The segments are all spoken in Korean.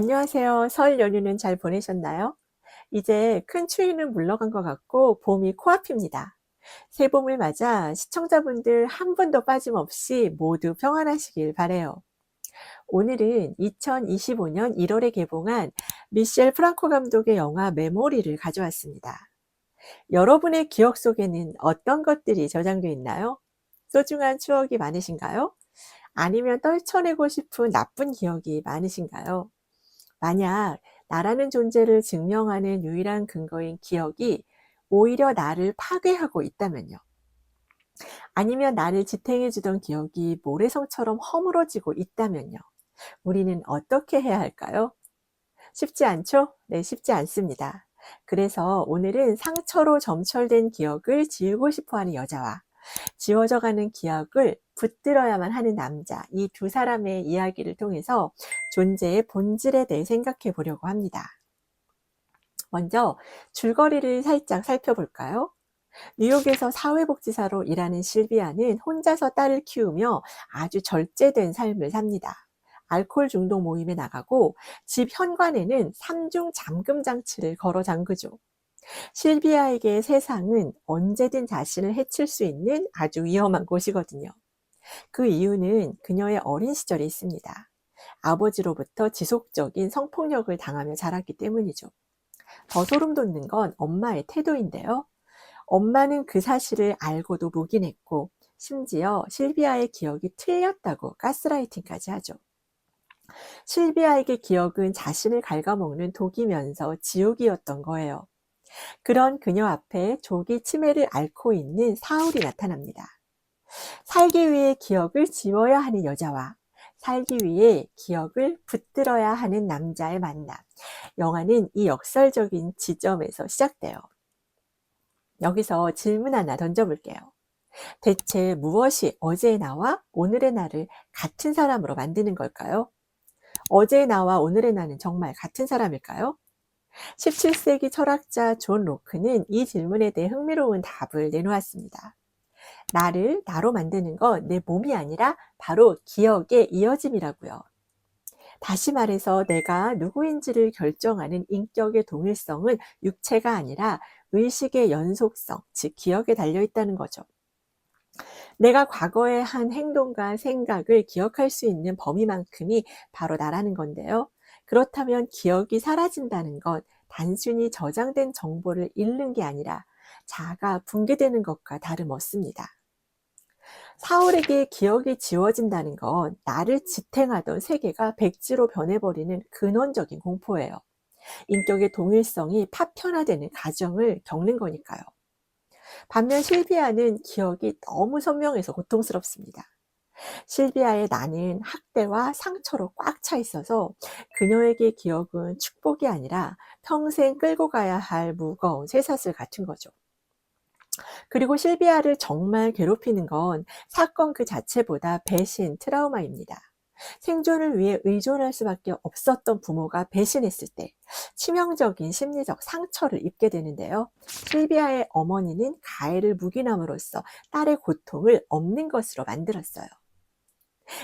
안녕하세요. 설 연휴는 잘 보내셨나요? 이제 큰 추위는 물러간 것 같고 봄이 코앞입니다. 새봄을 맞아 시청자분들 한 분도 빠짐없이 모두 평안하시길 바래요. 오늘은 2025년 1월에 개봉한 미셸 프랑코 감독의 영화 메모리를 가져왔습니다. 여러분의 기억 속에는 어떤 것들이 저장돼 있나요? 소중한 추억이 많으신가요? 아니면 떨쳐내고 싶은 나쁜 기억이 많으신가요? 만약 나라는 존재를 증명하는 유일한 근거인 기억이 오히려 나를 파괴하고 있다면요. 아니면 나를 지탱해 주던 기억이 모래성처럼 허물어지고 있다면요. 우리는 어떻게 해야 할까요? 쉽지 않죠? 네, 쉽지 않습니다. 그래서 오늘은 상처로 점철된 기억을 지우고 싶어 하는 여자와 지워져 가는 기억을 붙들어야만 하는 남자, 이 두 사람의 이야기를 통해서 존재의 본질에 대해 생각해 보려고 합니다. 먼저 줄거리를 살짝 살펴볼까요? 뉴욕에서 사회복지사로 일하는 실비아는 혼자서 딸을 키우며 아주 절제된 삶을 삽니다. 알코올 중독 모임에 나가고 집 현관에는 삼중 잠금 장치를 걸어 잠그죠. 실비아에게 세상은 언제든 자신을 해칠 수 있는 아주 위험한 곳이거든요. 그 이유는 그녀의 어린 시절에 있습니다. 아버지로부터 지속적인 성폭력을 당하며 자랐기 때문이죠. 더 소름 돋는 건 엄마의 태도인데요. 엄마는 그 사실을 알고도 묵인했고, 심지어 실비아의 기억이 틀렸다고 가스라이팅까지 하죠. 실비아에게 기억은 자신을 갉아먹는 독이면서 지옥이었던 거예요. 그런 그녀 앞에 조기 치매를 앓고 있는 사울이 나타납니다. 살기 위해 기억을 지워야 하는 여자와 살기 위해 기억을 붙들어야 하는 남자의 만남. 영화는 이 역설적인 지점에서 시작돼요. 여기서 질문 하나 던져볼게요. 대체 무엇이 어제의 나와 오늘의 나를 같은 사람으로 만드는 걸까요? 어제의 나와 오늘의 나는 정말 같은 사람일까요? 17세기 철학자 존 로크는 이 질문에 대해 흥미로운 답을 내놓았습니다. 나를 나로 만드는 건 내 몸이 아니라 바로 기억의 이어짐이라고요. 다시 말해서 내가 누구인지를 결정하는 인격의 동일성은 육체가 아니라 의식의 연속성, 즉 기억에 달려 있다는 거죠. 내가 과거에 한 행동과 생각을 기억할 수 있는 범위만큼이 바로 나라는 건데요. 그렇다면 기억이 사라진다는 건 단순히 저장된 정보를 잃는 게 아니라 자아가 붕괴되는 것과 다름없습니다. 사울에게 기억이 지워진다는 건 나를 지탱하던 세계가 백지로 변해버리는 근원적인 공포예요. 인격의 동일성이 파편화되는 과정을 겪는 거니까요. 반면 실비아는 기억이 너무 선명해서 고통스럽습니다. 실비아의 나는 학대와 상처로 꽉 차 있어서 그녀에게 기억은 축복이 아니라 평생 끌고 가야 할 무거운 쇠사슬 같은 거죠. 그리고 실비아를 정말 괴롭히는 건 사건 그 자체보다 배신, 트라우마입니다. 생존을 위해 의존할 수밖에 없었던 부모가 배신했을 때 치명적인 심리적 상처를 입게 되는데요. 실비아의 어머니는 가해를 묵인함으로써 딸의 고통을 없는 것으로 만들었어요.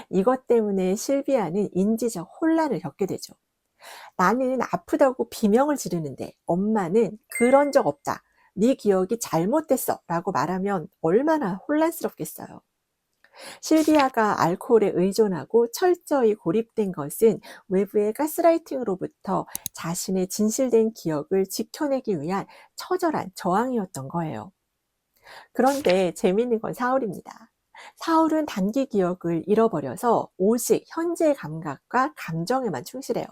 이것 때문에 실비아는 인지적 혼란을 겪게 되죠. 나는 아프다고 비명을 지르는데 엄마는 그런 적 없다. 네 기억이 잘못됐어 라고 말하면 얼마나 혼란스럽겠어요. 실비아가 알코올에 의존하고 철저히 고립된 것은 외부의 가스라이팅으로부터 자신의 진실된 기억을 지켜내기 위한 처절한 저항이었던 거예요. 그런데 재미있는 건 사울입니다. 사울은 단기 기억을 잃어버려서 오직 현재의 감각과 감정에만 충실해요.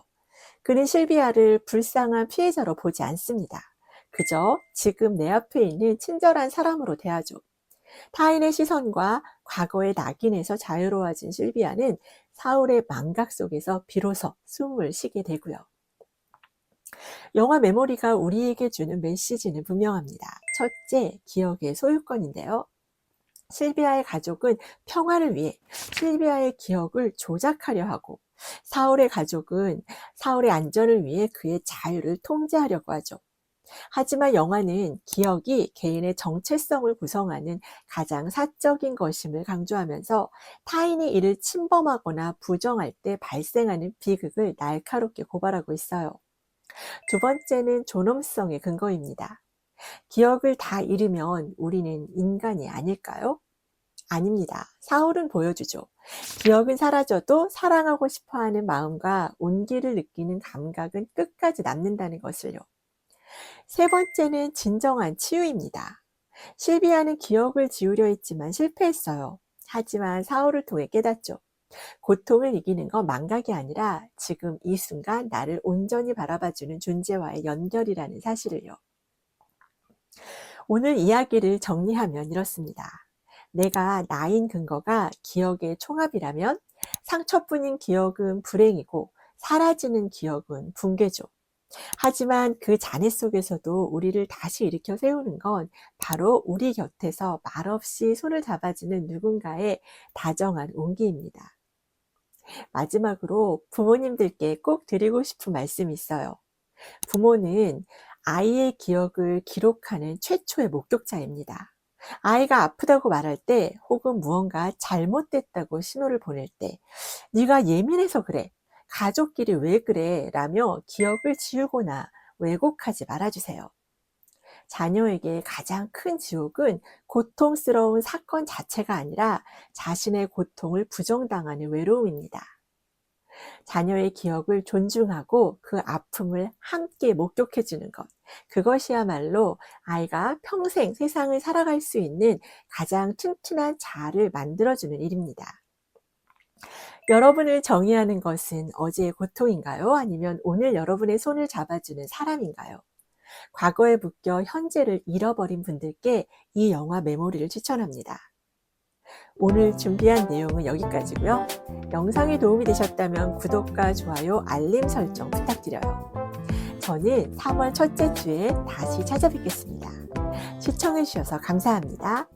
그는 실비아를 불쌍한 피해자로 보지 않습니다. 그저 지금 내 앞에 있는 친절한 사람으로 대하죠. 타인의 시선과 과거의 낙인에서 자유로워진 실비아는 사울의 망각 속에서 비로소 숨을 쉬게 되고요. 영화 메모리가 우리에게 주는 메시지는 분명합니다. 첫째, 기억의 소유권인데요. 실비아의 가족은 평화를 위해 실비아의 기억을 조작하려 하고 사울의 가족은 사울의 안전을 위해 그의 자유를 통제하려고 하죠. 하지만 영화는 기억이 개인의 정체성을 구성하는 가장 사적인 것임을 강조하면서 타인이 이를 침범하거나 부정할 때 발생하는 비극을 날카롭게 고발하고 있어요. 두 번째는 존엄성의 근거입니다. 기억을 다 잃으면 우리는 인간이 아닐까요? 아닙니다. 사울은 보여주죠. 기억은 사라져도 사랑하고 싶어 하는 마음과 온기를 느끼는 감각은 끝까지 남는다는 것을요. 세 번째는 진정한 치유입니다. 실비아는 기억을 지우려 했지만 실패했어요. 하지만 사울을 통해 깨닫죠. 고통을 이기는 건 망각이 아니라 지금 이 순간 나를 온전히 바라봐주는 존재와의 연결이라는 사실을요. 오늘 이야기를 정리하면 이렇습니다. 내가 나인 근거가 기억의 총합이라면 상처뿐인 기억은 불행이고 사라지는 기억은 붕괴죠. 하지만 그 잔해 속에서도 우리를 다시 일으켜 세우는 건 바로 우리 곁에서 말없이 손을 잡아주는 누군가의 다정한 온기입니다. 마지막으로 부모님들께 꼭 드리고 싶은 말씀이 있어요. 부모는 아이의 기억을 기록하는 최초의 목격자입니다. 아이가 아프다고 말할 때 혹은 무언가 잘못됐다고 신호를 보낼 때 네가 예민해서 그래, 가족끼리 왜 그래 라며 기억을 지우거나 왜곡하지 말아주세요. 자녀에게 가장 큰 지옥은 고통스러운 사건 자체가 아니라 자신의 고통을 부정당하는 외로움입니다. 자녀의 기억을 존중하고 그 아픔을 함께 목격해 주는 것. 그것이야말로 아이가 평생 세상을 살아갈 수 있는 가장 튼튼한 자아를 만들어주는 일입니다. 여러분을 정의하는 것은 어제의 고통인가요? 아니면 오늘 여러분의 손을 잡아주는 사람인가요? 과거에 묶여 현재를 잃어버린 분들께 이 영화 메모리를 추천합니다. 오늘 준비한 내용은 여기까지고요. 영상이 도움이 되셨다면 구독과 좋아요, 알림 설정 부탁드려요. 저는 3월 첫째 주에 다시 찾아뵙겠습니다. 시청해 주셔서 감사합니다.